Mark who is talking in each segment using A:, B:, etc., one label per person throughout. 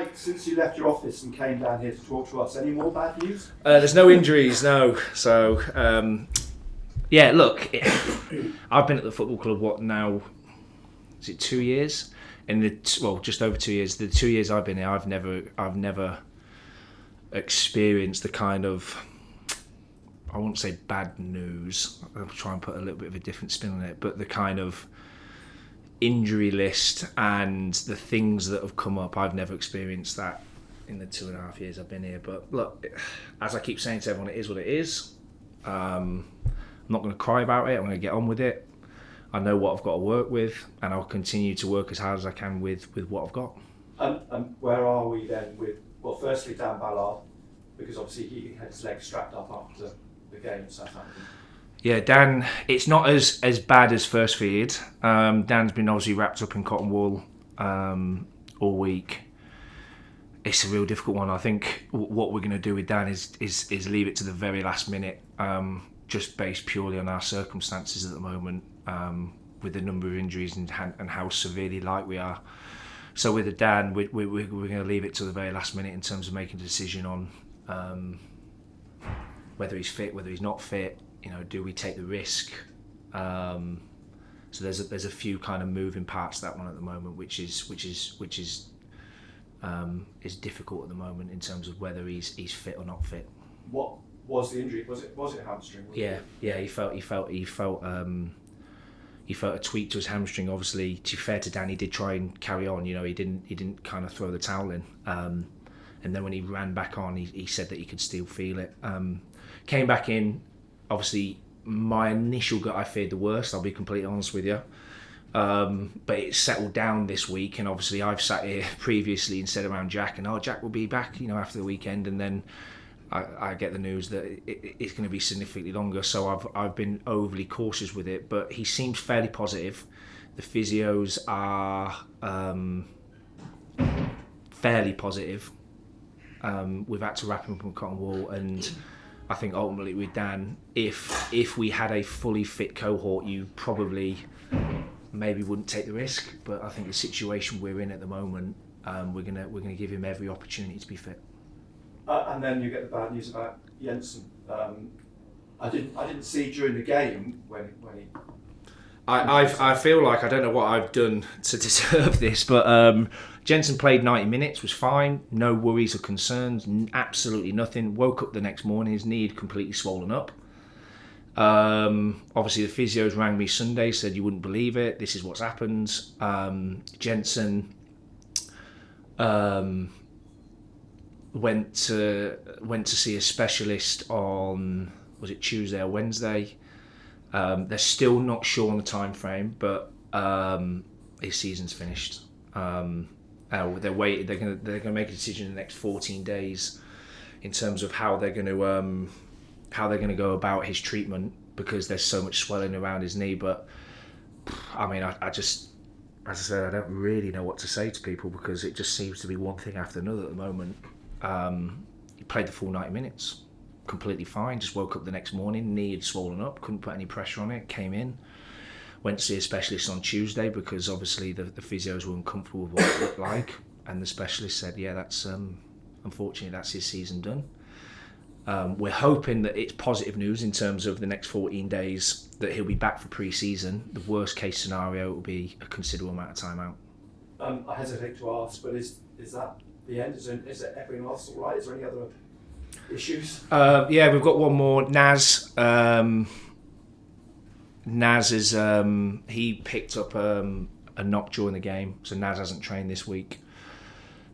A: Mike, since you left your office and came down here to talk to us, any more bad news?
B: There's no injuries, no. So, look, I've been at the football club, what now, is it 2 years? Just over 2 years. The 2 years I've been here, I've never experienced the kind of, I won't say bad news, I'll try and put a little bit of a different spin on it, but the kind of injury list and the things that have come up, I've never experienced that in the 2.5 years I've been here. But look, as I keep saying to everyone, it is what it is. I'm not going to cry about it. I'm going to get on with it. I know what I've got to work with, and I'll continue to work as hard as I can with what I've got.
A: And where are we then with, well, firstly Dan Ballard, because obviously he had his legs strapped up after the game at Southampton.
B: Yeah, Dan, it's not as bad as first feared. Dan's been obviously wrapped up in cotton wool all week. It's a real difficult one. I think what we're going to do with Dan is leave it to the very last minute, just based purely on our circumstances at the moment, with the number of injuries and how severely light we are. So with Dan, we're going to leave it to the very last minute in terms of making a decision on whether he's fit, whether he's not fit. You know, do we take the risk? So there's a few kind of moving parts to that one at the moment, which is difficult at the moment in terms of whether he's fit or not fit.
A: What was the injury? Was it a hamstring?
B: Yeah. He felt a tweak to his hamstring. Obviously, to be fair to Dan, he did try and carry on. You know, he didn't kind of throw the towel in. And then when he ran back on, he said that he could still feel it. Came back in. Obviously, my initial gut, I feared the worst, I'll be completely honest with you. But it settled down this week, and obviously I've sat here previously and said around Jack, and Jack will be back, you know, after the weekend, and then I get the news that it's going to be significantly longer, so I've been overly cautious with it, but he seems fairly positive. The physios are fairly positive. We've had to wrap him up in cotton wool, and I think ultimately with Dan, if we had a fully fit cohort, you probably maybe wouldn't take the risk. But I think the situation we're in at the moment, we're gonna give him every opportunity to be fit.
A: And then you get the bad news about Jensen. I didn't see during the game when he.
B: I feel like I don't know what I've done to deserve this, but Jensen played 90 minutes, was fine, no worries or concerns, absolutely nothing. Woke up the next morning, his knee had completely swollen up. Obviously the physios rang me Sunday, said you wouldn't believe it, this is what's happened. Jensen went to see a specialist on, was it Tuesday or Wednesday? They're still not sure on the time frame, but his season's finished. They're waiting. They're gonna make a decision in the next 14 days in terms of how they're going to go about his treatment, because there's so much swelling around his knee. But I mean, I just, as I said, I don't really know what to say to people, because it just seems to be one thing after another at the moment. He played the full 90 minutes. Completely fine, just woke up the next morning, knee had swollen up, couldn't put any pressure on it, came in, went to see a specialist on Tuesday, because obviously the physios were uncomfortable with what it looked like, and the specialist said, yeah, that's unfortunately that's his season done. We're hoping that it's positive news in terms of the next 14 days, that he'll be back for pre-season. The worst case scenario will be a considerable amount of time out.
A: I hesitate to ask, but is that the end? Is it everything else all right? Is there any other issues?
B: Yeah, we've got one more. Naz is he picked up a knock during the game, so Naz hasn't trained this week.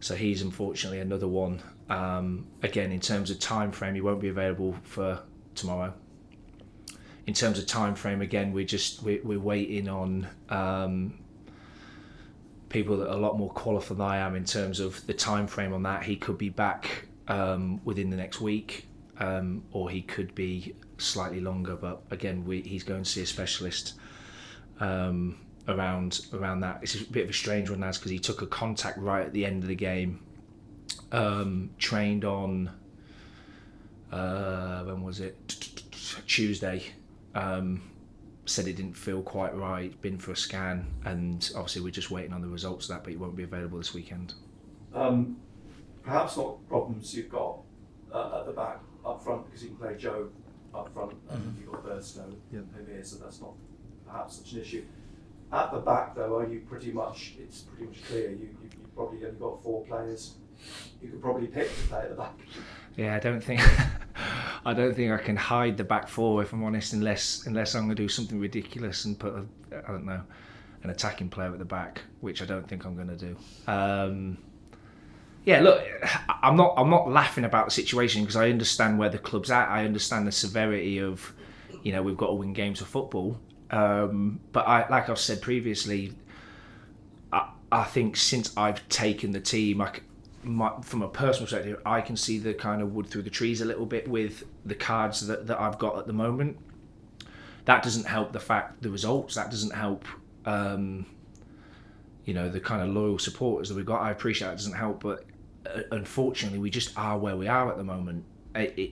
B: So he's unfortunately another one. Again, in terms of time frame, he won't be available for tomorrow. In terms of time frame, again, we're waiting on people that are a lot more qualified than I am in terms of the time frame on that. He could be back within the next week, or he could be slightly longer, but again he's going to see a specialist around that. It's a bit of a strange one, because he took a contact right at the end of the game, trained on when was it, Tuesday, said it didn't feel quite right, been for a scan, and obviously we're just waiting on the results of that, but he won't be available this weekend.
A: perhaps not problems you've got at the back up front, because you can play Joe up front and you've got Birdstone in here, so that's not perhaps such an issue. At the back though, it's pretty much clear you've probably only got 4 players you could probably pick to play at the back.
B: Yeah, I don't think I can hide the back 4, if I'm honest, unless I'm going to do something ridiculous and put an attacking player at the back, which I don't think I'm going to do. Yeah, look, I'm not laughing about the situation, because I understand where the club's at. I understand the severity of, we've got to win games of football. But like I've said previously, I think since I've taken the team, from a personal perspective, I can see the kind of wood through the trees a little bit with the cards that I've got at the moment. That doesn't help the results. That doesn't help, the kind of loyal supporters that we've got. I appreciate that doesn't help, but unfortunately, we just are where we are at the moment.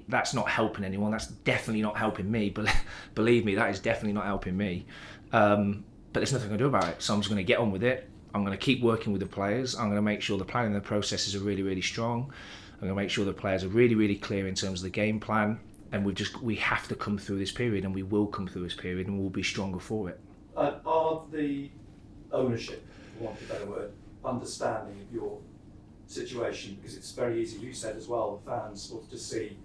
B: That's not helping anyone. That's definitely not helping me. But believe me, that is definitely not helping me. But there's nothing I can do about it. So I'm just going to get on with it. I'm going to keep working with the players. I'm going to make sure the planning and the processes are really, really strong. I'm going to make sure the players are really, really clear in terms of the game plan. And we have to come through this period, and we will come through this period, and we'll be stronger for it.
A: Are the ownership, for want of a better word, understanding of your situation? Because it's very easy, you said as well, the fans will just see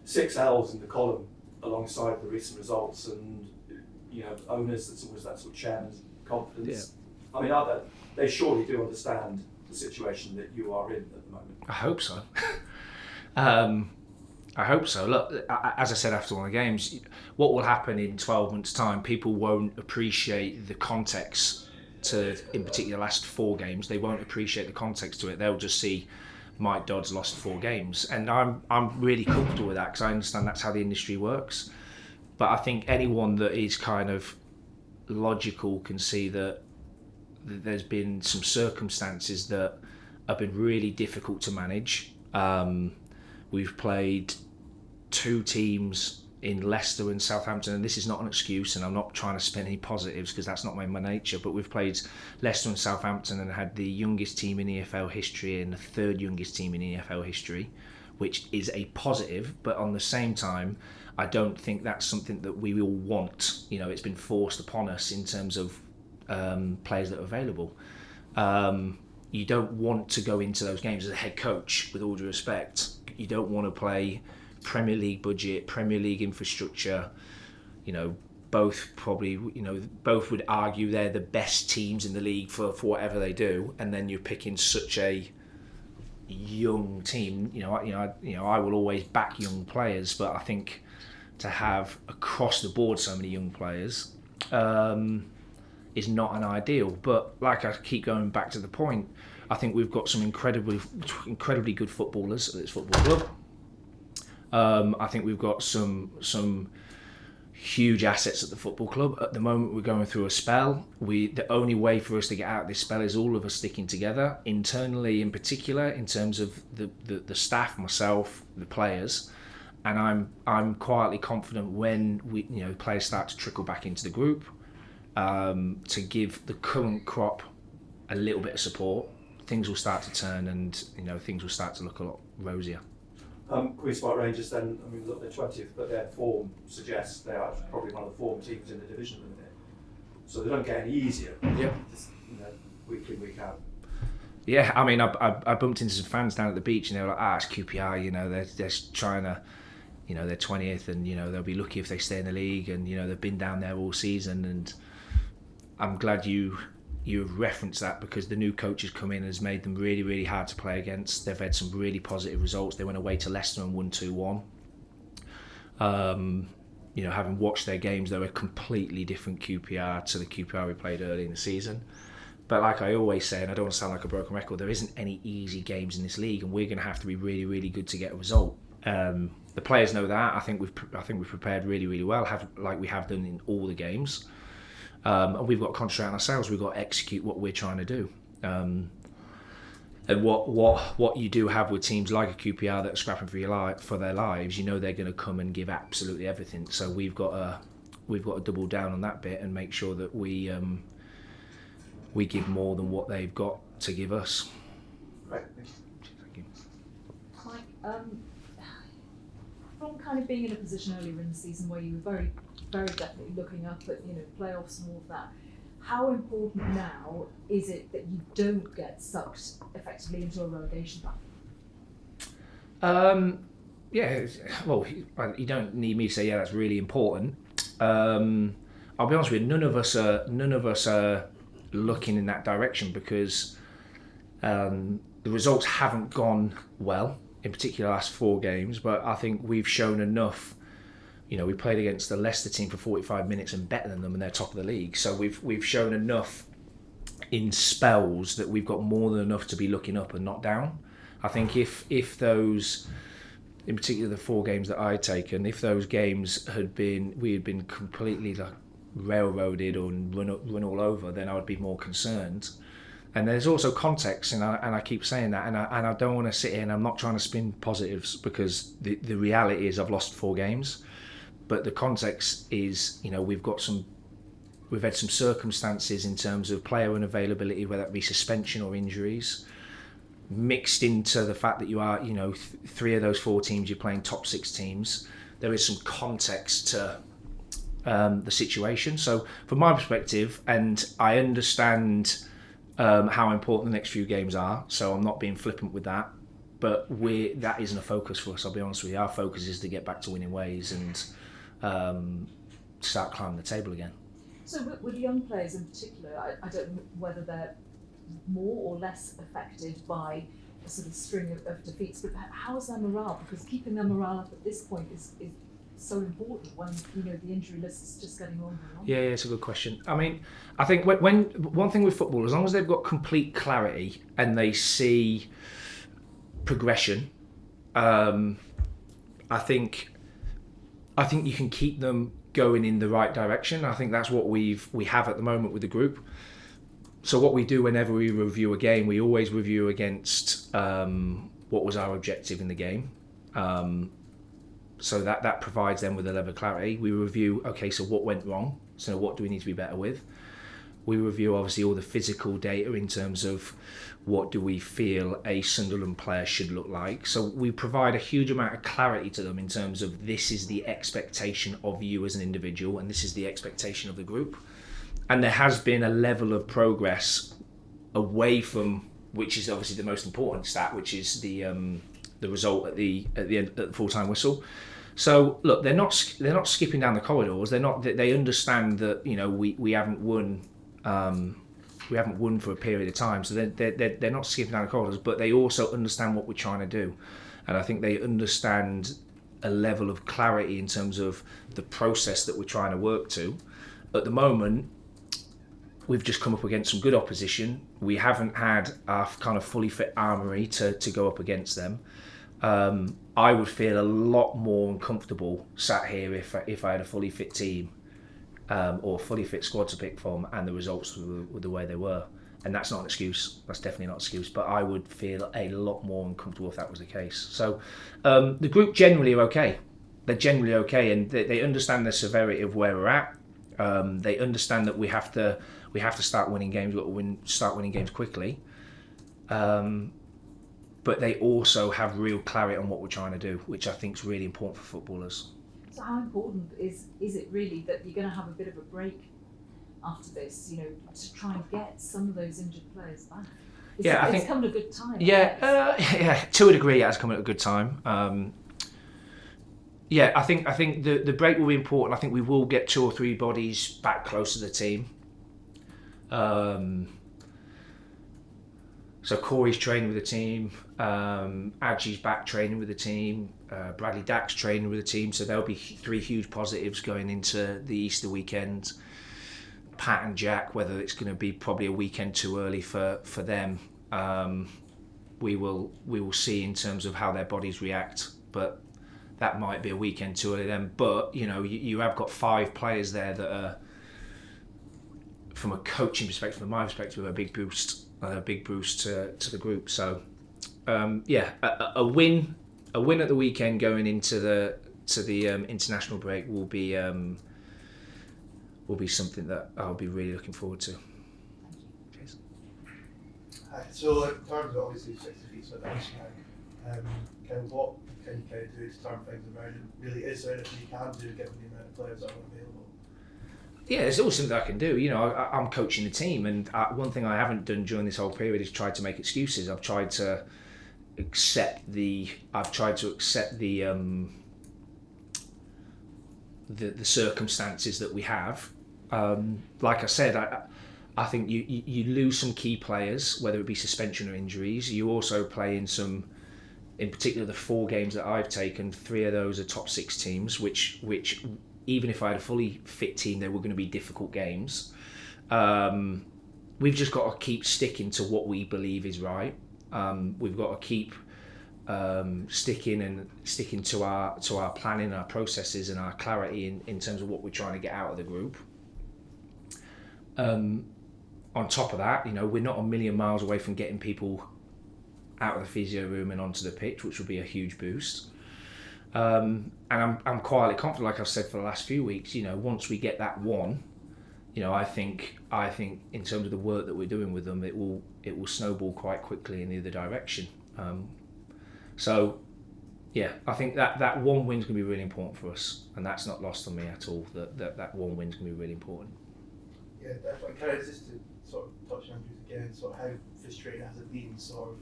A: 6 L's in the column alongside the recent results, and owners, that's always that sort of chairman's confidence. Yeah. I mean, they surely do understand the situation that you are in at the moment.
B: I hope so. I hope so. Look, as I said after one of the games, what will happen in 12 months' time, people won't appreciate the context to, in particular, the last 4 games. They won't appreciate the context to it. They'll just see Mike Dodds lost 4 games. And I'm really comfortable with that, because I understand that's how the industry works. But I think anyone that is kind of logical can see that there's been some circumstances that have been really difficult to manage. We've played 2 teams in Leicester and Southampton, and this is not an excuse, and I'm not trying to spin any positives because that's not my nature, but we've played Leicester and Southampton and had the youngest team in EFL history and the 3rd youngest team in EFL history, which is a positive, but on the same time, I don't think that's something that we will want. It's been forced upon us in terms of players that are available. You don't want to go into those games as a head coach, with all due respect. You don't want to play Premier League budget, Premier League infrastructure. Both would argue they're the best teams in the league for whatever they do, and then you're picking such a young team. I will always back young players, but I think to have across the board so many young players is not an ideal. But like I keep going back to the point, I think we've got some incredibly good footballers at this football club. I think we've got some huge assets at the football club. At the moment, we're going through a spell. The only way for us to get out of this spell is all of us sticking together, internally in particular, in terms of the staff, myself, the players. And I'm quietly confident when players start to trickle back into the group, to give the current crop a little bit of support, things will start to turn, and things will start to look a lot rosier.
A: Queen's Park Rangers then, look, they're 20th, but their form suggests they are probably one of the form teams in the division at the minute. So they don't get any easier.
B: Yeah.
A: Week in, week out.
B: Yeah, I bumped into some fans down at the beach, and they were like, it's QPR, they're trying to, they're 20th, and they'll be lucky if they stay in the league, and they've been down there all season. And I'm glad you referenced that, because the new coach has come in and has made them really, really hard to play against. They've had some really positive results. They went away to Leicester and won 2-1. Having watched their games, they're a completely different QPR to the QPR we played early in the season. But like I always say, and I don't want to sound like a broken record, there isn't any easy games in this league, and we're going to have to be really, really good to get a result. The players know that. I think we've prepared really, really well, like we have done in all the games. And we've got to concentrate on ourselves. We've got to execute what we're trying to do. And what you do have with teams like a QPR that are scrapping for their lives, they're going to come and give absolutely everything. So we've got to double down on that bit and make sure that we give more than what they've got to give us.
A: Right.
B: Thank you.
C: From kind of being in a position earlier in the season where you were very, very definitely looking up at playoffs and all of that, how important now is it that you don't get sucked effectively into a relegation battle?
B: Yeah, well, you don't need me to say that's really important. I'll be honest with you, none of us are looking in that direction because the results haven't gone well, in particular the last 4 games, but I think we've shown enough. We played against the Leicester team for 45 minutes and better than them, and they're top of the league. So we've shown enough in spells that we've got more than enough to be looking up and not down. I think if those, in particular the 4 games that I'd taken, if those games we had been completely railroaded or run all over, then I would be more concerned. And there's also context, and I keep saying that, and I don't want to sit here and I'm not trying to spin positives because the reality is I've lost 4 games, but the context is we've had some circumstances in terms of player unavailability, whether it be suspension or injuries, mixed into the fact that you are 3 of those 4 teams you're playing top 6 teams. There is some context to the situation. So from my perspective, and I understand how important the next few games are, so I'm not being flippant with that, but that isn't a focus for us, I'll be honest with you. Our focus is to get back to winning ways and start climbing the table again.
C: So with young players in particular, I don't know whether they're more or less affected by a sort of string of defeats, but how is their morale? Because keeping their morale up at this point is so important when the injury list is just getting longer and longer.
B: Yeah, it's a good question. I mean, I think when one thing with football, as long as they've got complete clarity and they see progression, I think you can keep them going in the right direction. I think that's what we have at the moment with the group. So what we do whenever we review a game, we always review against what was our objective in the game. So that provides them with a level of clarity. We review, okay, so what went wrong? So what do we need to be better with? We review obviously all the physical data in terms of what do we feel a Sunderland player should look like. So we provide a huge amount of clarity to them in terms of this is the expectation of you as an individual and this is the expectation of the group. And there has been a level of progress away from, which is obviously the most important stat, which is the result at the end at the full-time whistle. So look, they're not skipping down the corridors. They understand that we haven't won. We haven't won for a period of time, so they're not skipping down the corridors. But they also understand what we're trying to do, and I think they understand a level of clarity in terms of the process that we're trying to work to. At the moment, we've just come up against some good opposition. We haven't had our kind of fully fit armoury to go up against them. I would feel a lot more uncomfortable sat here if I had a fully fit team or a fully fit squad to pick from and the results were the way they were. And that's not an excuse. That's definitely not an excuse. But I would feel a lot more uncomfortable if that was the case. So the group generally are okay. They're generally okay, and they understand the severity of where we're at. They understand that we have to start winning games. We've got to start winning games quickly. But they also have real clarity on what we're trying to do, which I think is really important for footballers.
C: So how important is it really that you're going to have a bit of a break after this, to try and get some of those injured players back? I think it's come at a good time.
B: Yeah, to a degree, it has come at a good time. I think the break will be important. I think we will get 2 or 3 bodies back close to the team. So Corey's training with the team, Adji's back training with the team, Bradley Dack's training with the team, so there'll be 3 huge positives going into the Easter weekend. Pat and Jack, whether it's going to be probably a weekend too early for them, we will see in terms of how their bodies react, but that might be a weekend too early then. But you have got 5 players there that are, from a coaching perspective, from my perspective, a big boost to the group. So a win at the weekend going into the international break will be something that I'll be really looking forward to. Cheers.
D: So in terms of obviously 6 defeats for this, Kind of what can you kind of do to turn things around? And really, is there anything you can do given the amount of players that are available?
B: Yeah, there's always something I can do. I'm coaching the team, and one thing I haven't done during this whole period is tried to make excuses. I've tried to accept the circumstances that we have. Like I said, I think you lose some key players, whether it be suspension or injuries. You also play in particular the 4 games that I've taken, 3 of those are top 6 teams, which even if I had a fully fit team, they were going to be difficult games. We've just got to keep sticking to what we believe is right. We've got to keep sticking to our planning, our processes, and our clarity in terms of what we're trying to get out of the group. On top of that, we're not a million miles away from getting people out of the physio room and onto the pitch, which would be a huge boost. And I'm quietly confident, like I've said for the last few weeks. Once we get that one, I think in terms of the work that we're doing with them, it will snowball quite quickly in the other direction. So, yeah, I think that one win's going to be really important for us, and that's not lost on me at all. That one win's going to be really important.
D: Yeah, definitely. Kind of just to sort of touch on you again, sort of how frustrating has it been, sort of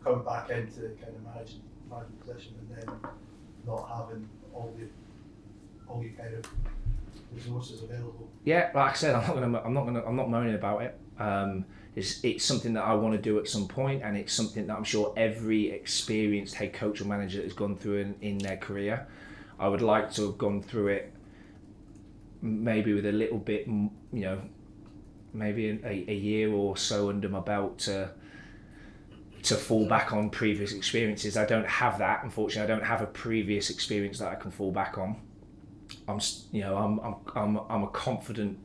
D: coming back into kind of managing position and then not having all your kind of resources available.
B: Yeah, like I said, I'm not moaning about it. It's something that I want to do at some point, and it's something that I'm sure every experienced head coach or manager has gone through in their career. I would like to have gone through it maybe with a little bit, maybe a year or so under my belt to fall back on previous experiences. I don't have that, unfortunately. I don't have a previous experience that I can fall back on. I'm a confident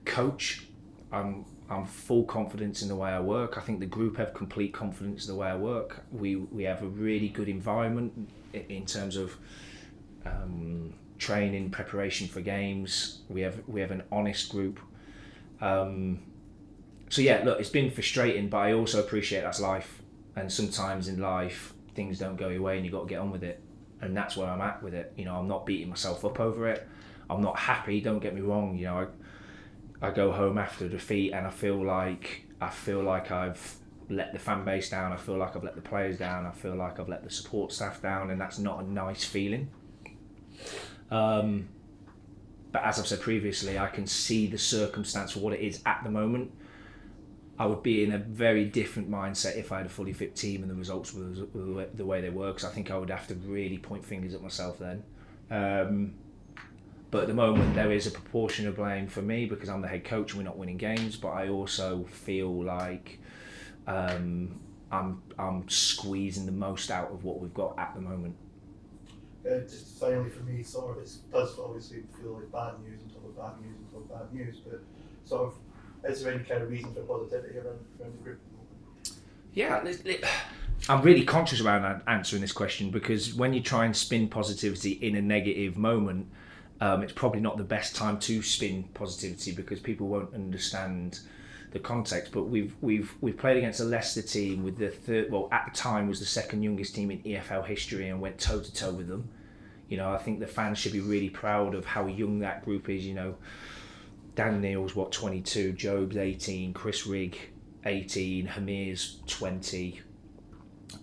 B: coach. I'm full confidence in the way I work. I think the group have complete confidence in the way I work. We have a really good environment in terms of training, preparation for games. We have an honest group. So yeah, look, it's been frustrating, but I also appreciate that's life. And sometimes in life, things don't go your way and you've got to get on with it. And that's where I'm at with it. I'm not beating myself up over it. I'm not happy, don't get me wrong. I go home after defeat and I feel like I've let the fan base down. I feel like I've let the players down. I feel like I've let the support staff down, and that's not a nice feeling. But as I've said previously, I can see the circumstance for what it is at the moment. I would be in a very different mindset if I had a fully fit team and the results were the way they were, because I think I would have to really point fingers at myself then. But at the moment, there is a proportion of blame for me because I'm the head coach and we're not winning games, but I also feel like I'm squeezing the most out of what we've got at the moment.
D: Just finally for me, sort of, it does obviously feel like bad news until bad news until bad news, but sort of, is there any kind of reason for positivity around the group?
B: Yeah, I'm really conscious around answering this question, because when you try and spin positivity in a negative moment, it's probably not the best time to spin positivity because people won't understand the context. But we've played against a Leicester team with the third, well at the time was the second youngest team in EFL history, and went toe to toe with them. I think the fans should be really proud of how young that group is. Dan Neal's 22, Job's 18, Chris Rigg 18, Hamir's 20,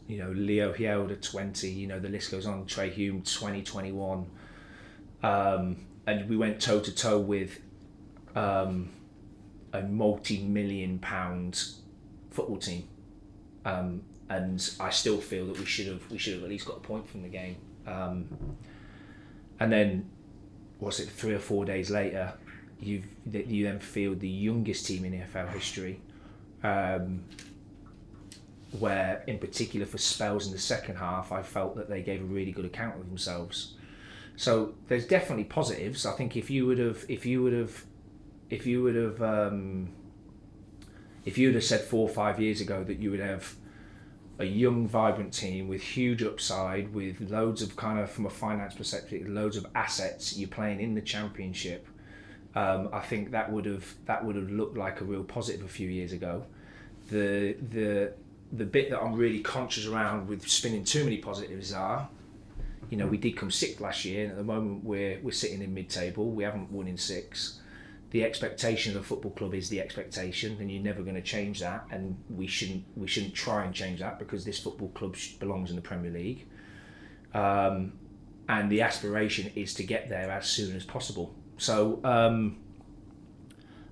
B: Leo Hielda 20, the list goes on, Trey Hume 2021. And we went toe to toe with a multi-million-pound football team, and I still feel that we should have at least got a point from the game. And then, 3 or 4 days later, you then field the youngest team in EFL history, where in particular for spells in the second half, I felt that they gave a really good account of themselves. So there's definitely positives. I think if you would have said 4 or 5 years ago that you would have a young, vibrant team with huge upside, with loads of from a finance perspective, loads of assets, you're playing in the Championship, I think that would have looked like a real positive a few years ago. The the bit that I'm really conscious around with spinning too many positives are, you know, we did come sixth last year, and at the moment we're sitting in mid-table. We haven't won in 6. The expectation of the football club is the expectation, and you're never going to change that. And we shouldn't try and change that, because this football club belongs in the Premier League, and the aspiration is to get there as soon as possible. So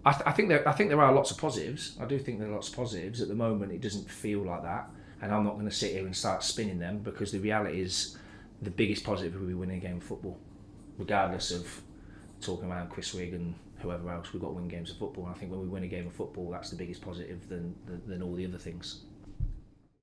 B: I think there are lots of positives. I do think there are lots of positives. At the moment, it doesn't feel like that, and I'm not going to sit here and start spinning them, because the reality is the biggest positive will be winning a game of football, regardless of talking around Chris Wigg and whoever else. We've got to win games of football, and I think when we win a game of football, that's the biggest positive than all the other things.